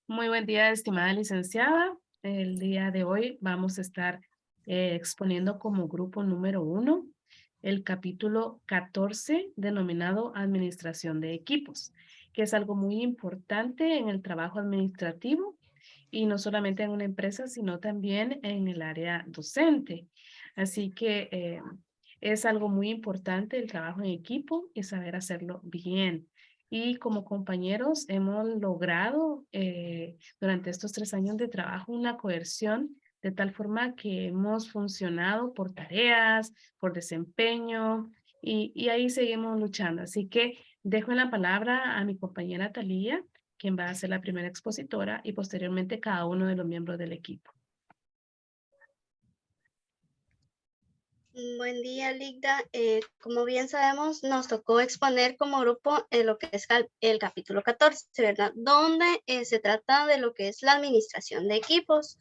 Muy buen día, estimada licenciada. El día de hoy vamos a estar exponiendo como grupo número 1 el capítulo 14 denominado Administración de Equipos, que es algo muy importante en el trabajo administrativo y no solamente en una empresa, sino también en el área docente. Así que es algo muy importante el trabajo en equipo y saber hacerlo bien. Y como compañeros hemos logrado durante estos 3 años de trabajo una coerción de tal forma que hemos funcionado por tareas, por desempeño y ahí seguimos luchando. Así que dejo la palabra a mi compañera Talía, quien va a ser la primera expositora y posteriormente cada uno de los miembros del equipo. Buen día, Ligda. Como bien sabemos, nos tocó exponer como grupo lo que es el capítulo 14, ¿verdad? Donde se trata de lo que es la administración de equipos.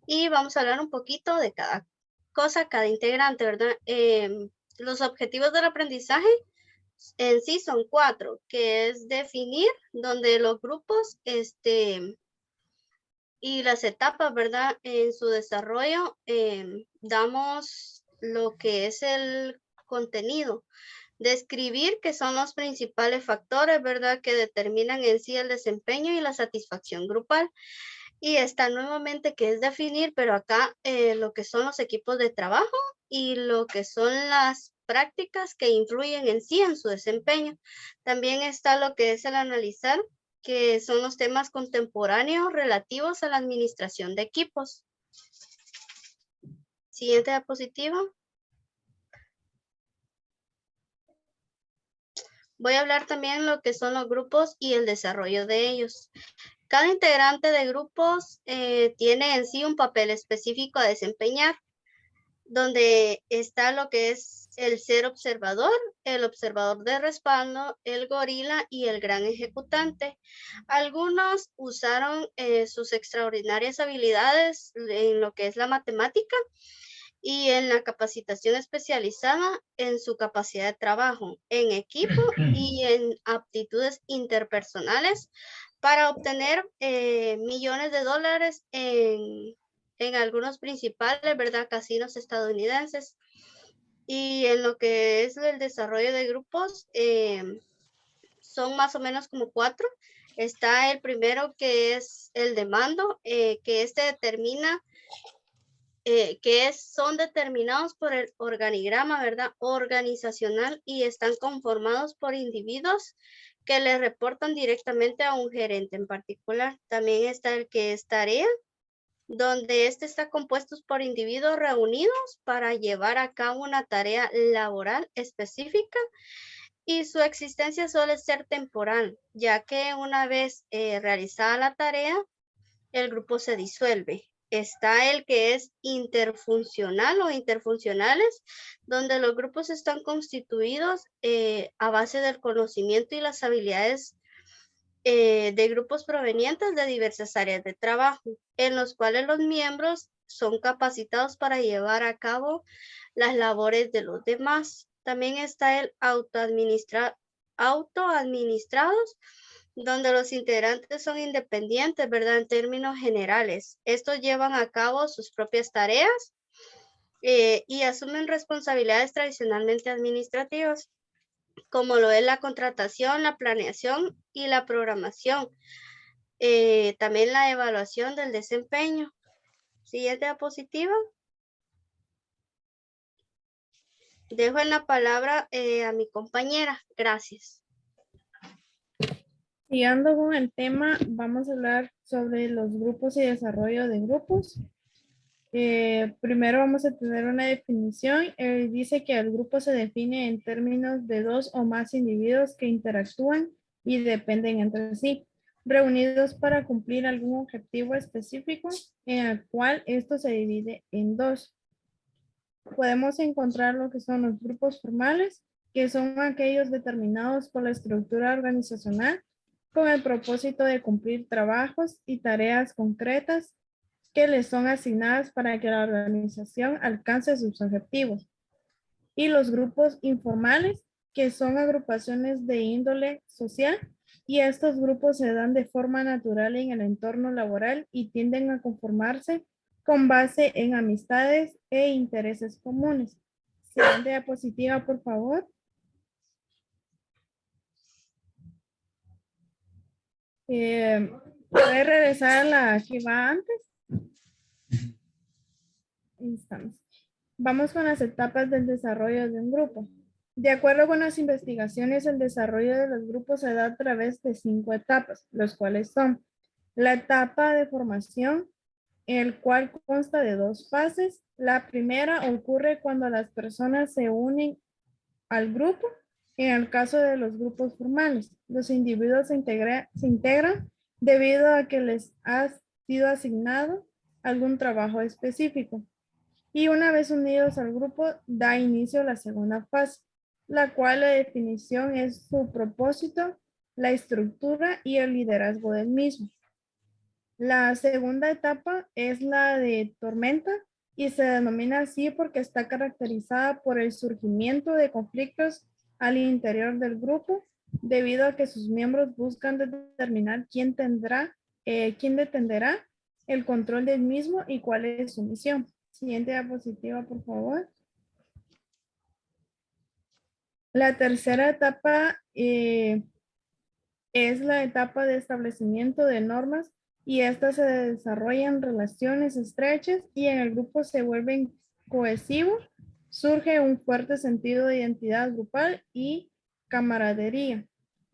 Y vamos a hablar un poquito de cada cosa, cada integrante, ¿verdad? Los objetivos del aprendizaje en sí son 4, que es definir donde los grupos, y las etapas, ¿verdad? En su desarrollo damos lo que es el contenido, describir qué son los principales factores, ¿verdad? Que determinan en sí el desempeño y la satisfacción grupal. Y está nuevamente que es definir, pero acá lo que son los equipos de trabajo y lo que son las prácticas que influyen en sí en su desempeño. También está lo que es el analizar, que son los temas contemporáneos relativos a la administración de equipos. Siguiente diapositiva. Voy a hablar también lo que son los grupos y el desarrollo de ellos. Cada integrante de grupos tiene en sí un papel específico a desempeñar, donde está lo que es el ser observador, el observador de respaldo, el gorila y el gran ejecutante. Algunos usaron sus extraordinarias habilidades en lo que es la matemática y en la capacitación especializada en su capacidad de trabajo en equipo y en aptitudes interpersonales para obtener millones de dólares en algunos principales, ¿verdad? Casinos estadounidenses. Y en lo que es el desarrollo de grupos, son más o menos como 4. Está el primero que es el de mando, que este determina son determinados por el organigrama, ¿verdad? Organizacional y están conformados por individuos que le reportan directamente a un gerente en particular. También está el que es tarea, donde este está compuesto por individuos reunidos para llevar a cabo una tarea laboral específica y su existencia suele ser temporal, ya que una vez realizada la tarea, el grupo se disuelve. Está el que es interfuncional o interfuncionales, donde los grupos están constituidos a base del conocimiento y las habilidades de grupos provenientes de diversas áreas de trabajo, en los cuales los miembros son capacitados para llevar a cabo las labores de los demás. También está el autoadministrados, donde los integrantes son independientes, ¿verdad? En términos generales. Estos llevan a cabo sus propias tareas y asumen responsabilidades tradicionalmente administrativas, como lo es la contratación, la planeación y la programación. También la evaluación del desempeño. Siguiente diapositiva. Dejo en la palabra a mi compañera. Gracias. Siguiendo con el tema, vamos a hablar sobre los grupos y desarrollo de grupos. Primero vamos a tener una definición. Dice que el grupo se define en términos de 2 o más individuos que interactúan y dependen entre sí, reunidos para cumplir algún objetivo específico en el cual esto se divide en 2. Podemos encontrar lo que son los grupos formales, que son aquellos determinados por la estructura organizacional con el propósito de cumplir trabajos y tareas concretas que les son asignadas para que la organización alcance sus objetivos. Y los grupos informales, que son agrupaciones de índole social y estos grupos se dan de forma natural en el entorno laboral y tienden a conformarse con base en amistades e intereses comunes. Siguiente diapositiva, por favor. ¿Puede regresar a la que va antes? Ahí estamos. Vamos con las etapas del desarrollo de un grupo. De acuerdo con las investigaciones, el desarrollo de los grupos se da a través de 5 etapas, los cuales son la etapa de formación, el cual consta de 2 fases. La primera ocurre cuando las personas se unen al grupo. En el caso de los grupos formales, los individuos se integran debido a que les ha sido asignado algún trabajo específico. Y una vez unidos al grupo, da inicio a la segunda fase, la cual la definición es su propósito, la estructura y el liderazgo del mismo. La segunda etapa es la de tormenta y se denomina así porque está caracterizada por el surgimiento de conflictos al interior del grupo debido a que sus miembros buscan determinar quién detendrá el control del mismo y cuál es su misión. Siguiente diapositiva, por favor. La tercera etapa es la etapa de establecimiento de normas y estas se desarrollan relaciones estrechas y en el grupo se vuelven cohesivos. Surge un fuerte sentido de identidad grupal y camaradería.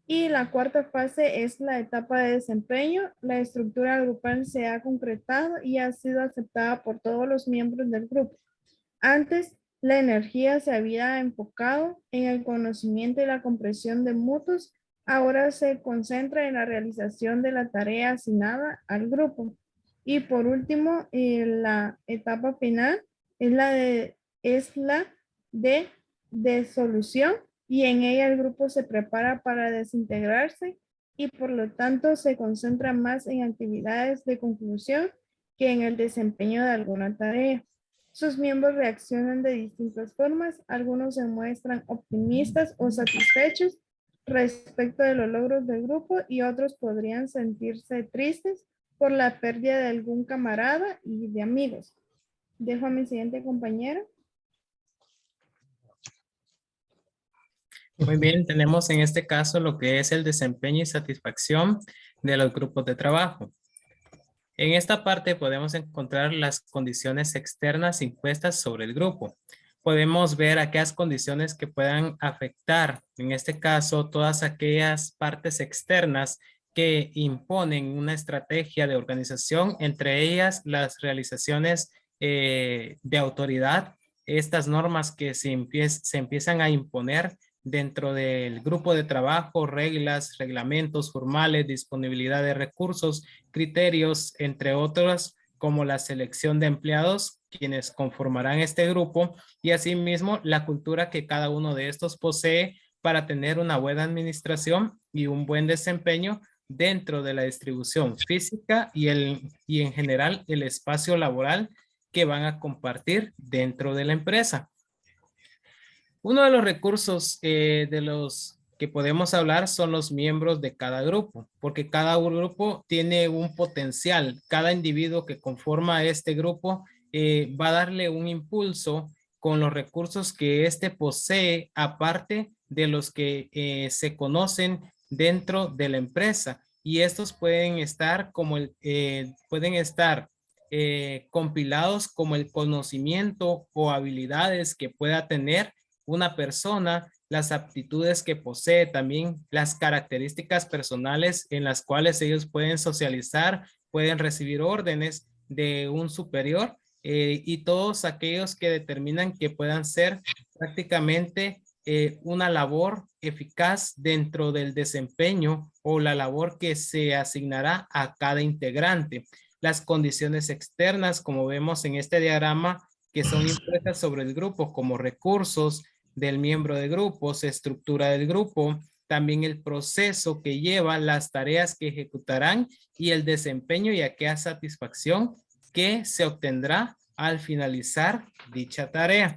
Y la cuarta fase es la etapa de desempeño. La estructura grupal se ha concretado y ha sido aceptada por todos los miembros del grupo. Antes, la energía se había enfocado en el conocimiento y la comprensión de mutuos. Ahora se concentra en la realización de la tarea asignada al grupo. Y por último, la etapa final es la de disolución y en ella el grupo se prepara para desintegrarse y por lo tanto se concentra más en actividades de conclusión que en el desempeño de alguna tarea. Sus miembros reaccionan de distintas formas. Algunos se muestran optimistas o satisfechos respecto de los logros del grupo y otros podrían sentirse tristes por la pérdida de algún camarada y de amigos. Dejo a mi siguiente compañero. Muy bien, tenemos en este caso lo que es el desempeño y satisfacción de los grupos de trabajo. En esta parte podemos encontrar las condiciones externas impuestas sobre el grupo. Podemos ver aquellas condiciones que puedan afectar, en este caso, todas aquellas partes externas que imponen una estrategia de organización, entre ellas las realizaciones de autoridad, estas normas que se empiezan a imponer dentro del grupo de trabajo, reglas, reglamentos formales, disponibilidad de recursos, criterios, entre otros, como la selección de empleados, quienes conformarán este grupo, y asimismo la cultura que cada uno de estos posee para tener una buena administración y un buen desempeño dentro de la distribución física y en general el espacio laboral que van a compartir dentro de la empresa. Uno de los recursos de los que podemos hablar son los miembros de cada grupo, porque cada grupo tiene un potencial. Cada individuo que conforma este grupo va a darle un impulso con los recursos que éste posee, aparte de los que se conocen dentro de la empresa. Y estos pueden estar compilados como el conocimiento o habilidades que pueda tener una persona, las aptitudes que posee, también las características personales en las cuales ellos pueden socializar, pueden recibir órdenes de un superior y todos aquellos que determinan que puedan ser prácticamente una labor eficaz dentro del desempeño o la labor que se asignará a cada integrante. Las condiciones externas, como vemos en este diagrama, que son impuestas sobre el grupo como recursos del miembro de grupos, estructura del grupo, también el proceso que lleva, las tareas que ejecutarán y el desempeño y aquella satisfacción que se obtendrá al finalizar dicha tarea.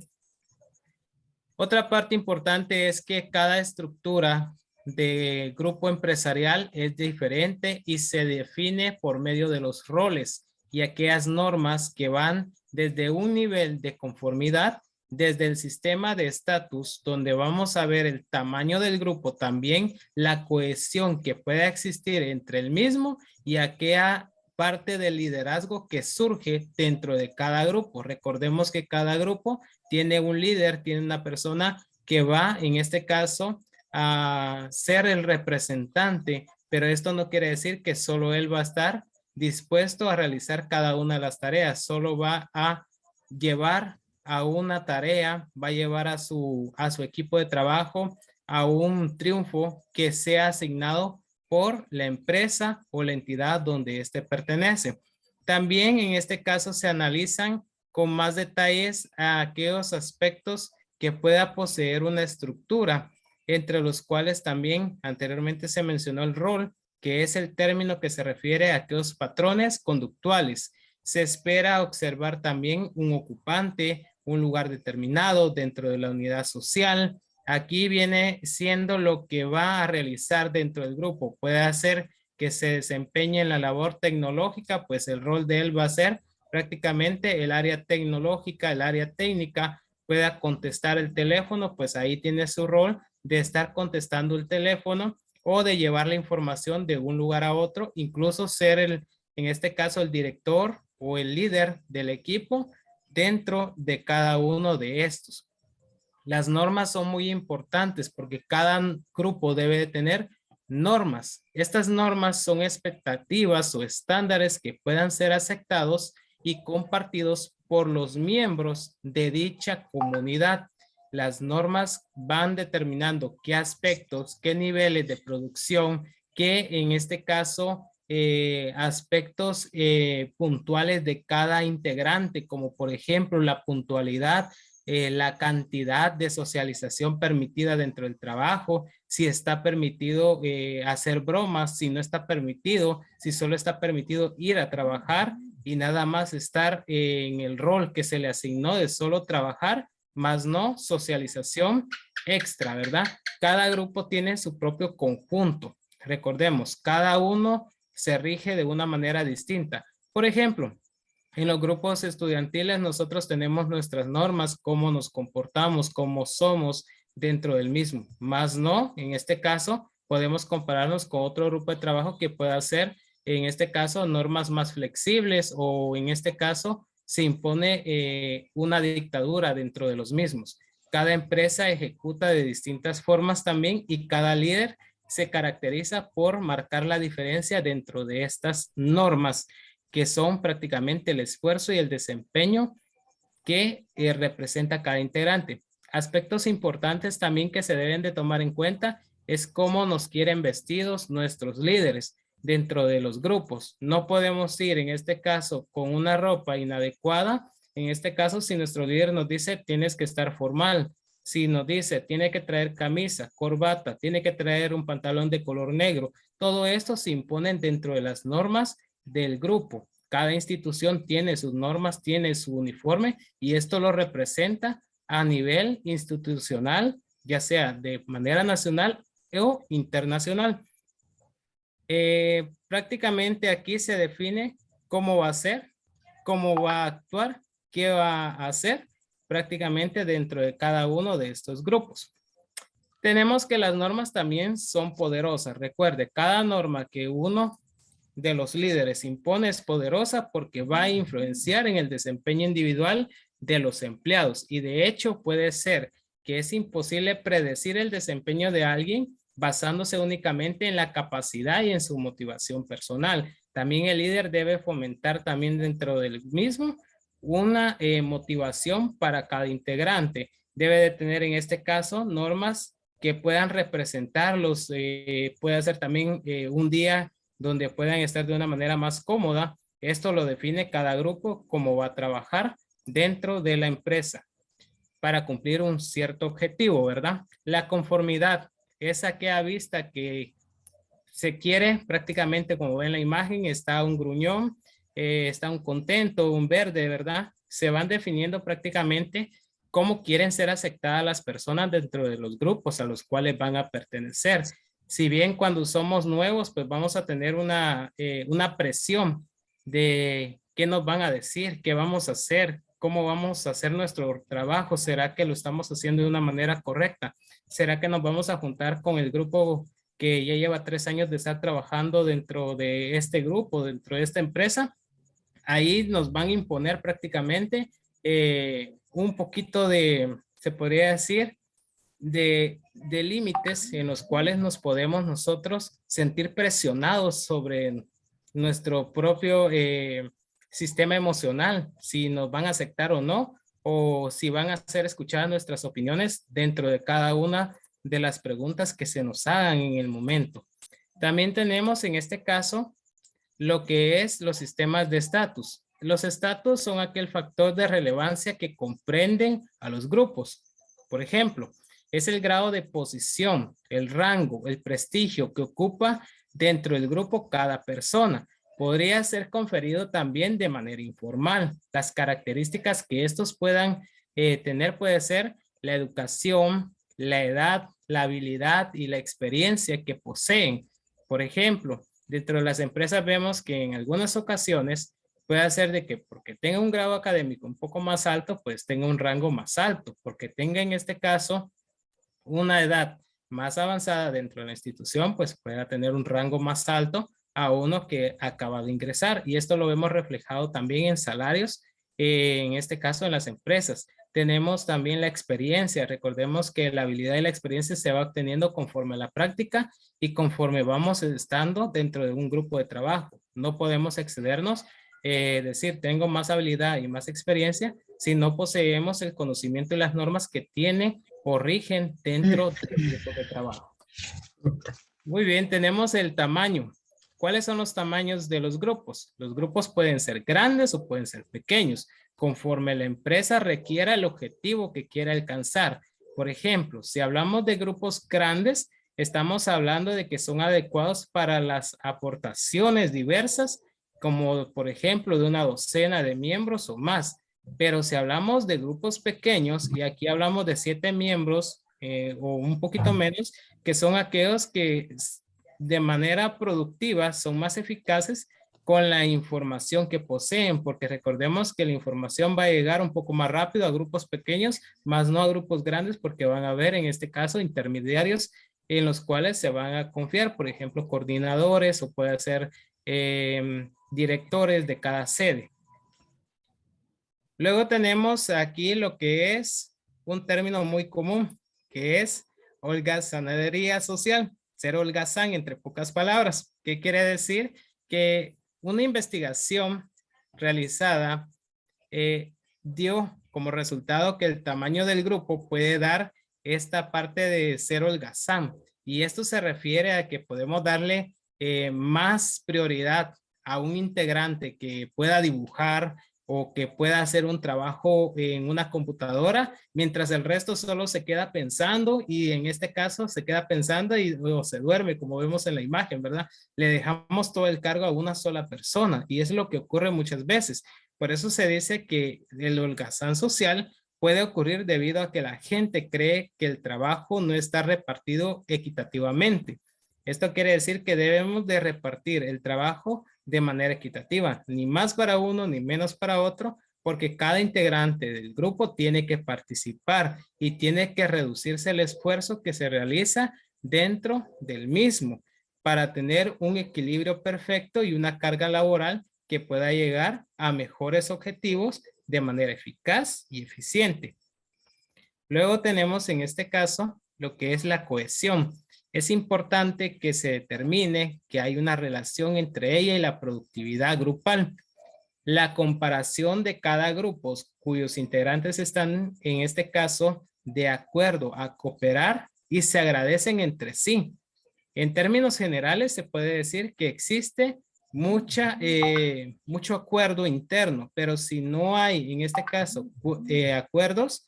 Otra parte importante es que cada estructura de grupo empresarial es diferente y se define por medio de los roles y aquellas normas que van desde un nivel de conformidad, desde el sistema de estatus, donde vamos a ver el tamaño del grupo, también la cohesión que pueda existir entre el mismo y aquella parte del liderazgo que surge dentro de cada grupo. Recordemos que cada grupo tiene un líder, tiene una persona que va, en este caso, a ser el representante, pero esto no quiere decir que solo él va a estar dispuesto a realizar cada una de las tareas, solo va a llevar a una tarea, va a llevar a su equipo de trabajo a un triunfo que sea asignado por la empresa o la entidad donde éste pertenece. También en este caso se analizan con más detalles a aquellos aspectos que pueda poseer una estructura, entre los cuales también anteriormente se mencionó el rol, que es el término que se refiere a aquellos patrones conductuales. Se espera observar también un ocupante, un lugar determinado dentro de la unidad social. Aquí viene siendo lo que va a realizar dentro del grupo. Puede hacer que se desempeñe en la labor tecnológica, pues el rol de él va a ser prácticamente el área tecnológica, el área técnica. Pueda contestar el teléfono, pues ahí tiene su rol de estar contestando el teléfono o de llevar la información de un lugar a otro, incluso ser en este caso, el director o el líder del equipo dentro de cada uno de estos. Las normas son muy importantes porque cada grupo debe de tener normas. Estas normas son expectativas o estándares que puedan ser aceptados y compartidos por los miembros de dicha comunidad. Las normas van determinando qué aspectos, qué niveles de producción, qué en este caso aspectos puntuales de cada integrante, como por ejemplo la puntualidad, la cantidad de socialización permitida dentro del trabajo, si está permitido hacer bromas, si no está permitido, si solo está permitido ir a trabajar y nada más estar en el rol que se le asignó de solo trabajar, más no socialización extra, ¿verdad? Cada grupo tiene su propio conjunto. Recordemos, cada uno se rige de una manera distinta. Por ejemplo, en los grupos estudiantiles nosotros tenemos nuestras normas, cómo nos comportamos, cómo somos dentro del mismo. Más no, en este caso, podemos compararnos con otro grupo de trabajo que pueda ser, en este caso, normas más flexibles o en este caso, se impone una dictadura dentro de los mismos. Cada empresa ejecuta de distintas formas también y cada líder se caracteriza por marcar la diferencia dentro de estas normas, que son prácticamente el esfuerzo y el desempeño que representa cada integrante. Aspectos importantes también que se deben de tomar en cuenta es cómo nos quieren vestidos nuestros líderes dentro de los grupos. No podemos ir en este caso con una ropa inadecuada. En este caso, si nuestro líder nos dice tienes que estar formal, si nos dice tiene que traer camisa, corbata, tiene que traer un pantalón de color negro, todo esto se imponen dentro de las normas del grupo. Cada institución tiene sus normas, tiene su uniforme y esto lo representa a nivel institucional, ya sea de manera nacional o internacional. Prácticamente aquí se define cómo va a ser, cómo va a actuar, qué va a hacer prácticamente dentro de cada uno de estos grupos. Tenemos que las normas también son poderosas. Recuerde, cada norma que uno de los líderes impone es poderosa porque va a influenciar en el desempeño individual de los empleados y de hecho puede ser que es imposible predecir el desempeño de alguien basándose únicamente en la capacidad y en su motivación personal. También el líder debe fomentar también dentro del mismo una motivación para cada integrante. Debe de tener en este caso normas que puedan representarlos, puede ser también un día donde puedan estar de una manera más cómoda. Esto lo define cada grupo cómo va a trabajar dentro de la empresa para cumplir un cierto objetivo, ¿verdad? La conformidad es aquella vista que se quiere prácticamente, como ven en la imagen, está un gruñón, está un contento, un verde, ¿verdad? Se van definiendo prácticamente cómo quieren ser aceptadas las personas dentro de los grupos a los cuales van a pertenecer. Si bien cuando somos nuevos, pues vamos a tener una presión de qué nos van a decir, qué vamos a hacer, cómo vamos a hacer nuestro trabajo. ¿Será que lo estamos haciendo de una manera correcta? ¿Será que nos vamos a juntar con el grupo que ya lleva 3 años de estar trabajando dentro de este grupo, dentro de esta empresa? Ahí nos van a imponer prácticamente un poquito de, se podría decir, de límites en los cuales nos podemos nosotros sentir presionados sobre nuestro propio sistema emocional, si nos van a aceptar o no, o si van a ser escuchadas nuestras opiniones dentro de cada una de las preguntas que se nos hagan en el momento. También tenemos en este caso lo que es los sistemas de estatus. Los estatus son aquel factor de relevancia que comprenden a los grupos. Por ejemplo, es el grado de posición, el rango, el prestigio que ocupa dentro del grupo cada persona. Podría ser conferido también de manera informal. Las características que estos puedan tener puede ser la educación, la edad, la habilidad y la experiencia que poseen. Por ejemplo, dentro de las empresas vemos que en algunas ocasiones puede ser de que porque tenga un grado académico un poco más alto, pues tenga un rango más alto, porque tenga en este caso una edad más avanzada dentro de la institución, pues pueda tener un rango más alto a uno que acaba de ingresar. Y esto lo vemos reflejado también en salarios, en este caso en las empresas. Tenemos también la experiencia. Recordemos que la habilidad y la experiencia se va obteniendo conforme a la práctica y conforme vamos estando dentro de un grupo de trabajo. No podemos excedernos, decir tengo más habilidad y más experiencia si no poseemos el conocimiento y las normas que tiene o rigen dentro del grupo de trabajo. Muy bien, tenemos el tamaño. ¿Cuáles son los tamaños de los grupos? Los grupos pueden ser grandes o pueden ser pequeños, conforme la empresa requiera el objetivo que quiera alcanzar. Por ejemplo, si hablamos de grupos grandes, estamos hablando de que son adecuados para las aportaciones diversas, como por ejemplo de una docena de miembros o más. Pero si hablamos de grupos pequeños, y aquí hablamos de 7 miembros o un poquito menos, que son aquellos que de manera productiva son más eficaces con la información que poseen, porque recordemos que la información va a llegar un poco más rápido a grupos pequeños, más no a grupos grandes, porque van a haber en este caso intermediarios en los cuales se van a confiar, por ejemplo, coordinadores o puede ser directores de cada sede. Luego tenemos aquí lo que es un término muy común, que es holgazanería social, ser holgazán entre pocas palabras. ¿Qué quiere decir? Que una investigación realizada dio como resultado que el tamaño del grupo puede dar esta parte de ser holgazán. Y esto se refiere a que podemos darle más prioridad a un integrante que pueda dibujar o que pueda hacer un trabajo en una computadora, mientras el resto solo se queda pensando y en este caso se queda pensando y luego se duerme, como vemos en la imagen, ¿verdad? Le dejamos todo el cargo a una sola persona y es lo que ocurre muchas veces. Por eso se dice que el holgazán social puede ocurrir debido a que la gente cree que el trabajo no está repartido equitativamente. Esto quiere decir que debemos de repartir el trabajo de manera equitativa, ni más para uno ni menos para otro, porque cada integrante del grupo tiene que participar y tiene que reducirse el esfuerzo que se realiza dentro del mismo para tener un equilibrio perfecto y una carga laboral que pueda llegar a mejores objetivos de manera eficaz y eficiente. Luego tenemos en este caso lo que es la cohesión. Es importante que se determine que hay una relación entre ella y la productividad grupal. La comparación de cada grupo cuyos integrantes están en este caso de acuerdo a cooperar y se agradecen entre sí. En términos generales se puede decir que existe mucho acuerdo interno, pero si no hay en este caso acuerdos,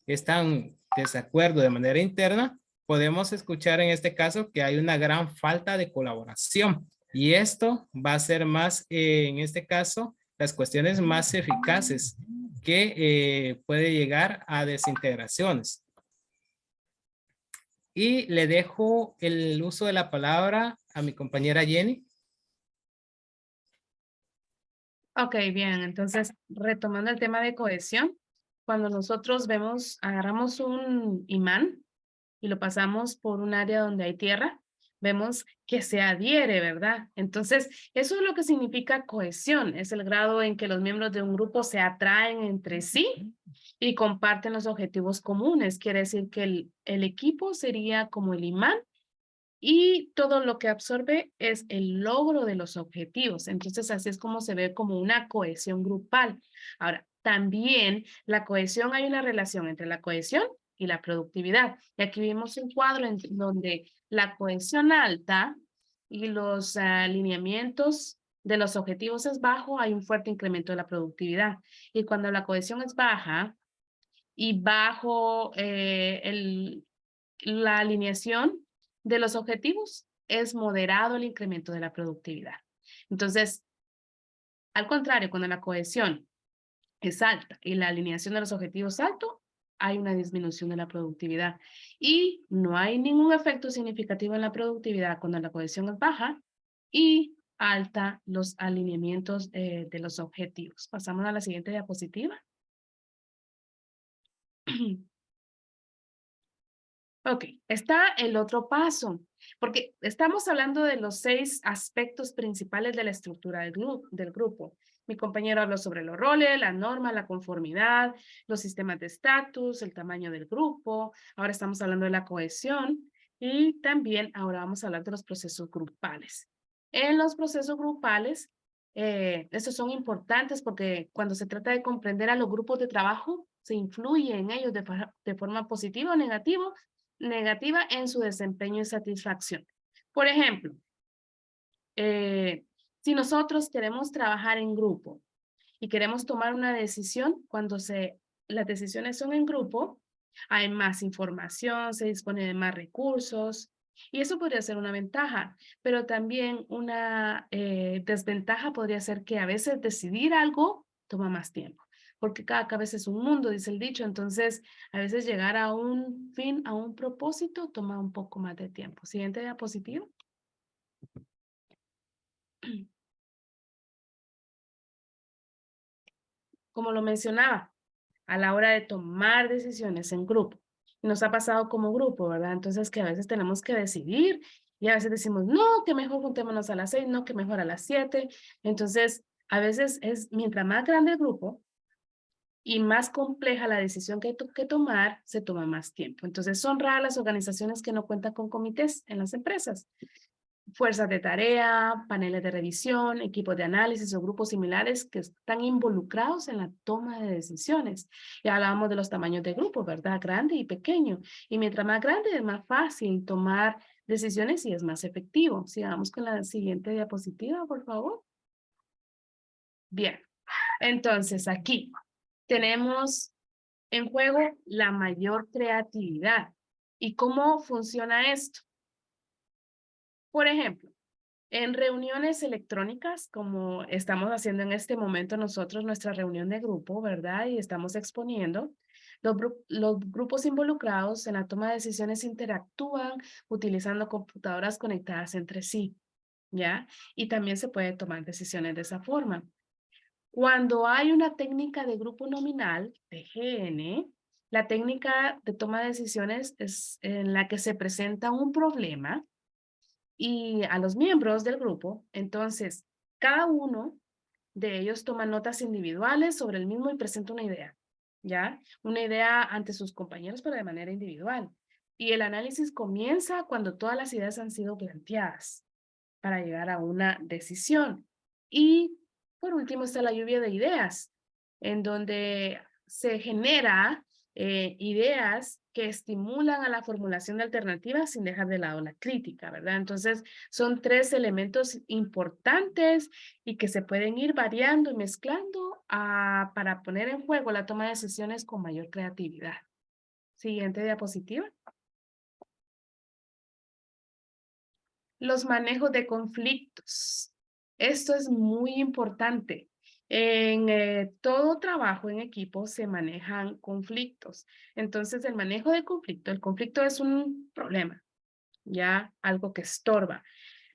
están desacuerdo de manera interna, podemos escuchar en este caso que hay una gran falta de colaboración y esto va a ser más, en este caso, las cuestiones más eficaces que puede llegar a desintegraciones. Y le dejo el uso de la palabra a mi compañera Jenny. Ok, bien. Entonces, retomando el tema de cohesión, cuando nosotros agarramos un imán y lo pasamos por un área donde hay tierra, vemos que se adhiere, ¿verdad? Entonces, eso es lo que significa cohesión. Es el grado en que los miembros de un grupo se atraen entre sí y comparten los objetivos comunes. Quiere decir que el equipo sería como el imán y todo lo que absorbe es el logro de los objetivos. Entonces, así es como se ve como una cohesión grupal. Ahora, también la cohesión, hay una relación entre la cohesión y la productividad. Y aquí vimos un cuadro en donde la cohesión alta y los alineamientos de los objetivos es bajo, hay un fuerte incremento de la productividad. Y cuando la cohesión es baja y bajo la alineación de los objetivos, es moderado el incremento de la productividad. Entonces, al contrario, cuando la cohesión es alta y la alineación de los objetivos es alto, hay una disminución de la productividad. Y no hay ningún efecto significativo en la productividad cuando la cohesión es baja y alta los alineamientos de los objetivos. Pasamos a la siguiente diapositiva. Ok, está el otro paso, porque estamos hablando de los 6 aspectos principales de la estructura del grupo. Mi compañero habló sobre los roles, la norma, la conformidad, los sistemas de estatus, el tamaño del grupo. Ahora estamos hablando de la cohesión y también ahora vamos a hablar de los procesos grupales. En los procesos grupales, estos son importantes porque cuando se trata de comprender a los grupos de trabajo, se influye en ellos de forma positiva o negativa en su desempeño y satisfacción. Por ejemplo, si nosotros queremos trabajar en grupo y queremos tomar una decisión, cuando las decisiones son en grupo, hay más información, se dispone de más recursos, y eso podría ser una ventaja, pero también una desventaja podría ser que a veces decidir algo toma más tiempo, porque cada cabeza es un mundo, dice el dicho, entonces a veces llegar a un fin, a un propósito, toma un poco más de tiempo. Siguiente diapositiva. Como lo mencionaba, a la hora de tomar decisiones en grupo. Y nos ha pasado como grupo, ¿verdad? Entonces que a veces tenemos que decidir y a veces decimos, no, que mejor juntémonos a las 6, no, que mejor a las 7. Entonces, a veces mientras más grande el grupo y más compleja la decisión que hay que tomar, se toma más tiempo. Entonces, son raras las organizaciones que no cuentan con comités en las empresas. Fuerzas de tarea, paneles de revisión, equipos de análisis o grupos similares que están involucrados en la toma de decisiones. Ya hablábamos de los tamaños de grupos, ¿verdad? Grande y pequeño. Y mientras más grande es más fácil tomar decisiones y es más efectivo. Sigamos con la siguiente diapositiva, por favor. Bien, entonces aquí tenemos en juego la mayor creatividad. ¿Y cómo funciona esto? Por ejemplo, en reuniones electrónicas, como estamos haciendo en este momento nosotros, nuestra reunión de grupo, ¿verdad? Y estamos exponiendo, los grupos involucrados en la toma de decisiones interactúan utilizando computadoras conectadas entre sí, ¿ya? Y también se puede tomar decisiones de esa forma. Cuando hay una técnica de grupo nominal, TGN, la técnica de toma de decisiones es en la que se presenta un problema y a los miembros del grupo, entonces cada uno de ellos toma notas individuales sobre el mismo y presenta una idea, ¿ya? Una idea ante sus compañeros, pero de manera individual. Y el análisis comienza cuando todas las ideas han sido planteadas para llegar a una decisión. Y por último está la lluvia de ideas, en donde se genera ideas que estimulan a la formulación de alternativas sin dejar de lado la crítica, ¿verdad? Entonces, son 3 elementos importantes y que se pueden ir variando y mezclando para poner en juego la toma de decisiones con mayor creatividad. Siguiente diapositiva. Los manejos de conflictos. Esto es muy importante. En todo trabajo en equipo se manejan conflictos. Entonces, el manejo de conflicto, el conflicto es un problema, ya algo que estorba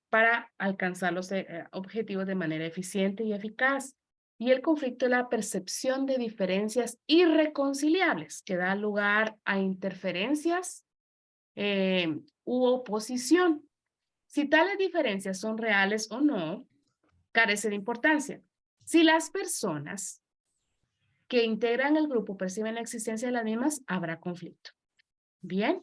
para alcanzar los objetivos de manera eficiente y eficaz. Y el conflicto es la percepción de diferencias irreconciliables que da lugar a interferencias u oposición. Si tales diferencias son reales o no, carece de importancia. Si las personas que integran el grupo perciben la existencia de las mismas, habrá conflicto. Bien,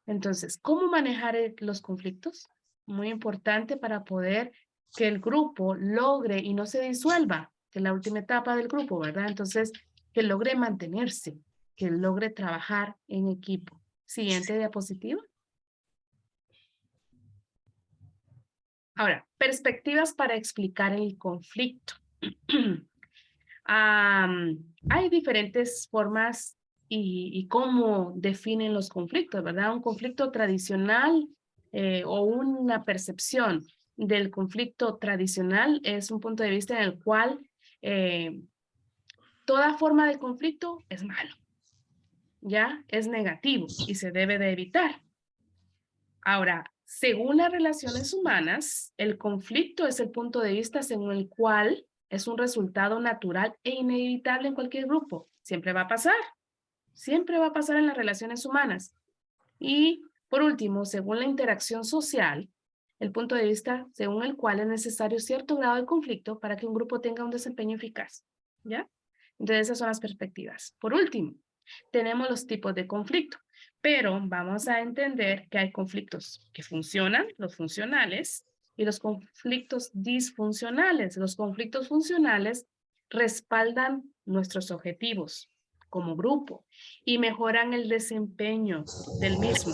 entonces, ¿cómo manejar los conflictos? Muy importante para poder que el grupo logre y no se disuelva, que es la última etapa del grupo, ¿verdad? Entonces, que logre mantenerse, que logre trabajar en equipo. Siguiente diapositiva. Ahora, perspectivas para explicar el conflicto. Hay diferentes formas y cómo definen los conflictos, ¿verdad? Un conflicto tradicional o una percepción del conflicto tradicional es un punto de vista en el cual toda forma de conflicto es malo, ¿ya? Es negativo y se debe de evitar. Ahora, según las relaciones humanas, el conflicto es el punto de vista según el cual es un resultado natural e inevitable en cualquier grupo. Siempre va a pasar en las relaciones humanas. Y por último, según la interacción social, el punto de vista según el cual es necesario cierto grado de conflicto para que un grupo tenga un desempeño eficaz. ¿Ya? Entonces esas son las perspectivas. Por último, tenemos los tipos de conflicto, pero vamos a entender que hay conflictos que funcionan, los funcionales, y los conflictos disfuncionales. Los conflictos funcionales respaldan nuestros objetivos como grupo y mejoran el desempeño del mismo.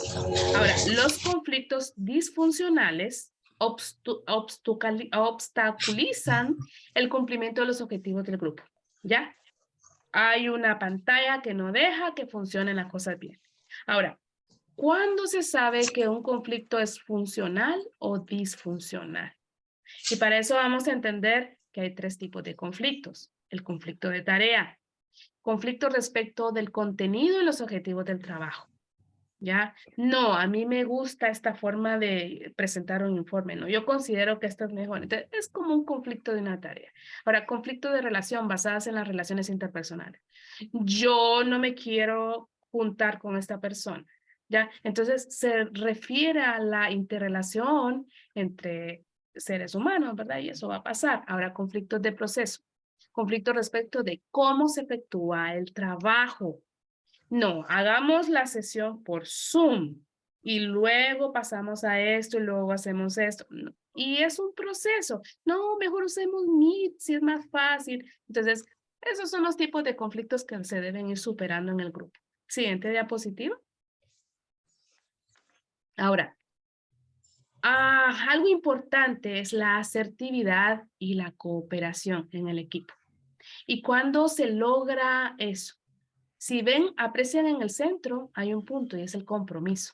Ahora, los conflictos disfuncionales obstaculizan el cumplimiento de los objetivos del grupo. ¿Ya? Hay una pantalla que no deja que funcionen las cosas bien. Ahora, ¿cuándo se sabe que un conflicto es funcional o disfuncional? Y para eso vamos a entender que hay tres tipos de conflictos. El conflicto de tarea, conflicto respecto del contenido y los objetivos del trabajo. ¿Ya? No, a mí me gusta esta forma de presentar un informe, ¿no? Yo considero que esto es mejor. Entonces, es como un conflicto de una tarea. Ahora, conflicto de relación basadas en las relaciones interpersonales. Yo no me quiero juntar con esta persona, ¿ya? Entonces, se refiere a la interrelación entre seres humanos, ¿verdad? Y eso va a pasar. Ahora, conflictos de proceso. Conflicto respecto de cómo se efectúa el trabajo. No, hagamos la sesión por Zoom y luego pasamos a esto y luego hacemos esto. No. Y es un proceso. No, mejor usemos Meet si es más fácil. Entonces, esos son los tipos de conflictos que se deben ir superando en el grupo. Siguiente diapositiva. Ahora, algo importante es la asertividad y la cooperación en el equipo. ¿Y cuándo se logra eso? Si ven, aprecian en el centro, hay un punto y es el compromiso.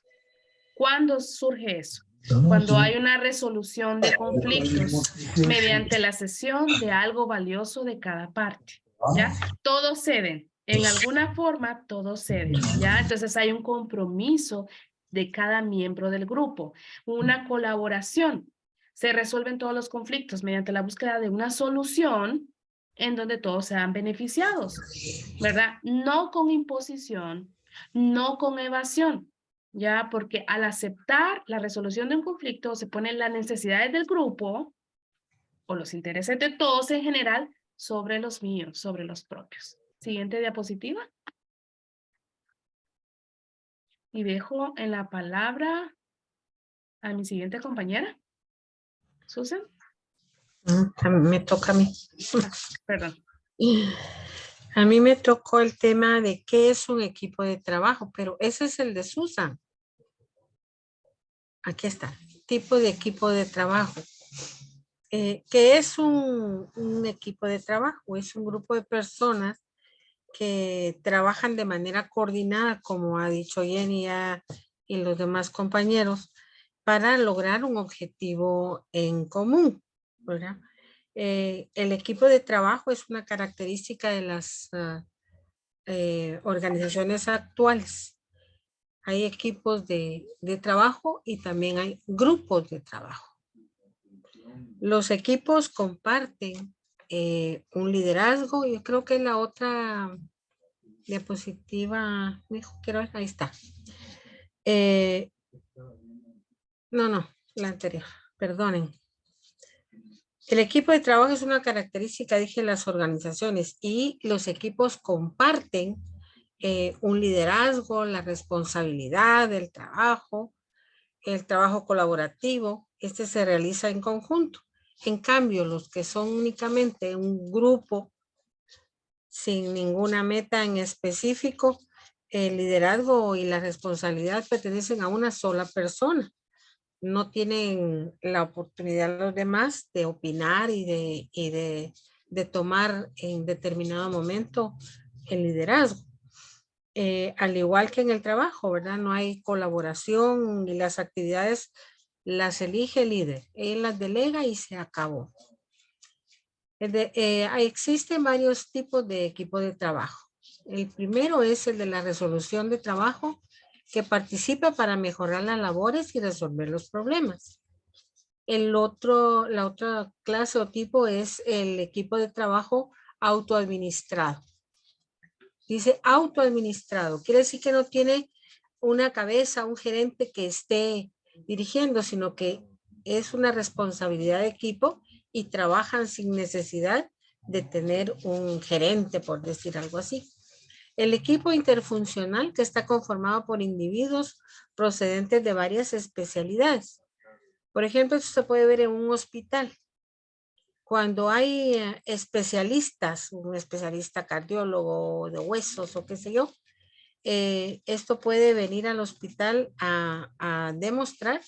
¿Cuándo surge eso? Cuando hay una resolución de conflictos mediante la cesión de algo valioso de cada parte, ¿ya? Todos ceden, en alguna forma todos ceden, ¿ya? Entonces hay un compromiso de cada miembro del grupo, una colaboración. Se resuelven todos los conflictos mediante la búsqueda de una solución en donde todos sean beneficiados, ¿verdad? No con imposición, no con evasión, ¿ya? Porque al aceptar la resolución de un conflicto se ponen las necesidades del grupo o los intereses de todos en general sobre los míos, sobre los propios. Siguiente diapositiva. Y dejo en la palabra a mi siguiente compañera, Susan. Me toca a mí. Perdón. A mí me tocó el tema de qué es un equipo de trabajo, pero ese es el de Susan. Aquí está, tipo de equipo de trabajo. ¿Qué es un equipo de trabajo? Es un grupo de personas que trabajan de manera coordinada, como ha dicho Jenny y los demás compañeros, para lograr un objetivo en común, ¿verdad? El equipo de trabajo es una característica de las organizaciones actuales. Hay equipos de trabajo y también hay grupos de trabajo. Los equipos comparten un liderazgo. Yo creo que la otra diapositiva, quiero ver, ahí está. No, la anterior, perdonen. El equipo de trabajo es una característica, dije, de las organizaciones, y los equipos comparten un liderazgo, la responsabilidad del trabajo, el trabajo colaborativo. Este se realiza en conjunto. En cambio, los que son únicamente un grupo sin ninguna meta en específico, el liderazgo y la responsabilidad pertenecen a una sola persona. No tienen la oportunidad los demás de opinar y de tomar en determinado momento el liderazgo. Al igual que en el trabajo, ¿verdad? No hay colaboración y las actividades las elige el líder. Él las delega y se acabó. Existen varios tipos de equipo de trabajo. El primero es el de la resolución de trabajo, que participa para mejorar las labores y resolver los problemas. La otra clase o tipo es el equipo de trabajo autoadministrado. Dice autoadministrado. Quiere decir que no tiene una cabeza, un gerente que esté dirigiendo, sino que es una responsabilidad de equipo y trabajan sin necesidad de tener un gerente, por decir algo así. El equipo interfuncional, que está conformado por individuos procedentes de varias especialidades. Por ejemplo, esto se puede ver en un hospital. Cuando hay especialistas, un especialista cardiólogo de huesos o qué sé yo, esto puede venir al hospital a demostrar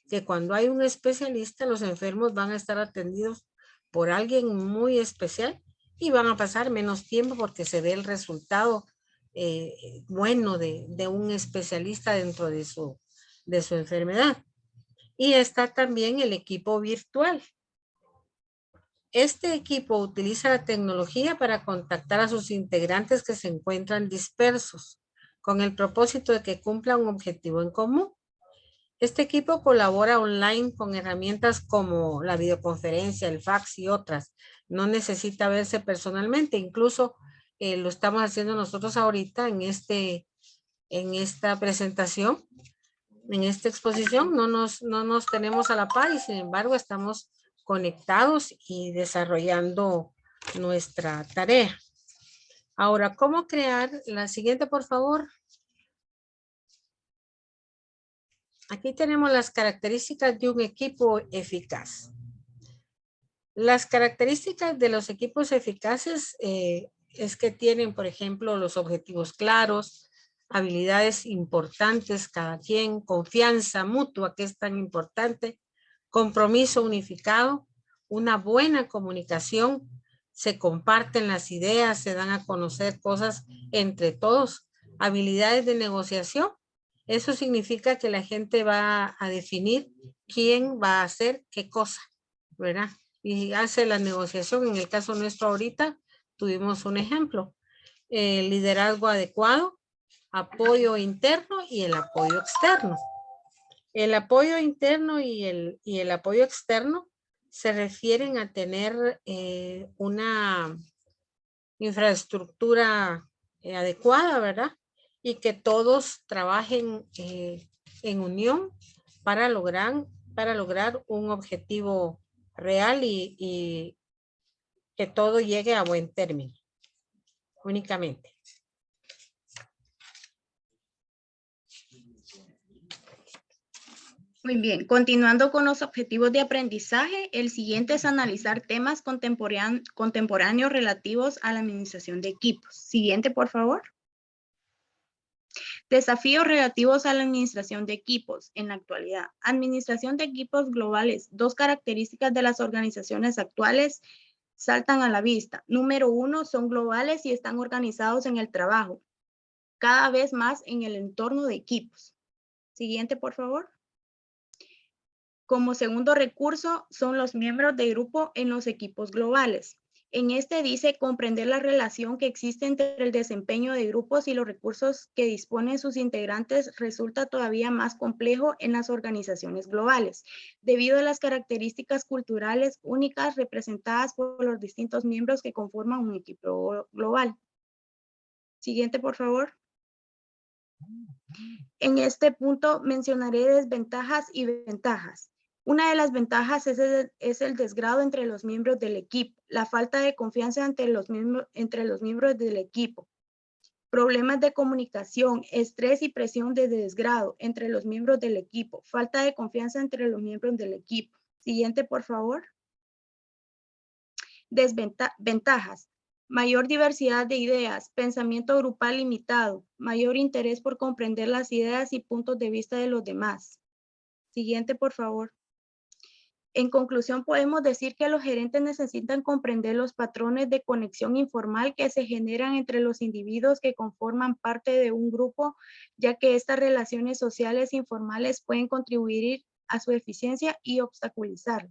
que cuando hay un especialista, los enfermos van a estar atendidos por alguien muy especial y van a pasar menos tiempo porque se ve el resultado bueno de un especialista dentro de su enfermedad. Y está también el equipo virtual. Este equipo utiliza la tecnología para contactar a sus integrantes que se encuentran dispersos, con el propósito de que cumplan un objetivo en común. Este equipo colabora online con herramientas como la videoconferencia, el fax y otras. No necesita verse personalmente. Incluso lo estamos haciendo nosotros ahorita en esta presentación, en esta exposición. No nos tenemos a la par y sin embargo estamos conectados y desarrollando nuestra tarea. Ahora, ¿cómo crear? La siguiente, por favor. Aquí tenemos las características de un equipo eficaz. Las características de los equipos eficaces es que tienen, por ejemplo, los objetivos claros, habilidades importantes cada quien, confianza mutua, que es tan importante, compromiso unificado, una buena comunicación, se comparten las ideas, se dan a conocer cosas entre todos, habilidades de negociación. Eso significa que la gente va a definir quién va a hacer qué cosa, ¿verdad? Y hace la negociación. En el caso nuestro ahorita tuvimos un ejemplo. El liderazgo adecuado, apoyo interno y el apoyo externo. El apoyo interno y el apoyo externo se refieren a tener una infraestructura adecuada, ¿verdad? Y que todos trabajen en unión para lograr un objetivo real y que todo llegue a buen término, únicamente. Muy bien, continuando con los objetivos de aprendizaje, el siguiente es analizar temas contemporáneos relativos a la administración de equipos. Siguiente, por favor. Desafíos relativos a la administración de equipos en la actualidad. Administración de equipos globales. Dos características de las organizaciones actuales saltan a la vista. Número 1, son globales y están organizados en el trabajo, cada vez más en el entorno de equipos. Siguiente, por favor. Como segundo recurso son los miembros de grupo en los equipos globales. En este dice comprender la relación que existe entre el desempeño de grupos y los recursos que disponen sus integrantes resulta todavía más complejo en las organizaciones globales, debido a las características culturales únicas representadas por los distintos miembros que conforman un equipo global. Siguiente, por favor. En este punto mencionaré desventajas y ventajas. Una de las ventajas es el desgrado entre los miembros del equipo, la falta de confianza entre los miembros del equipo, problemas de comunicación, estrés y presión de desgrado entre los miembros del equipo, falta de confianza entre los miembros del equipo. Siguiente, por favor. Ventajas. Mayor diversidad de ideas, pensamiento grupal limitado, mayor interés por comprender las ideas y puntos de vista de los demás. Siguiente, por favor. En conclusión, podemos decir que los gerentes necesitan comprender los patrones de conexión informal que se generan entre los individuos que conforman parte de un grupo, ya que estas relaciones sociales informales pueden contribuir a su eficiencia y obstaculizarla.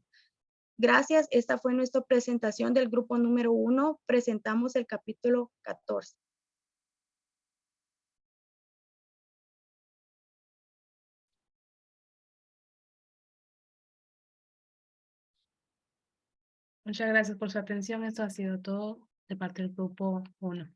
Gracias, esta fue nuestra presentación del grupo número 1. Presentamos el capítulo 14. Muchas gracias por su atención. Esto ha sido todo de parte del grupo 1.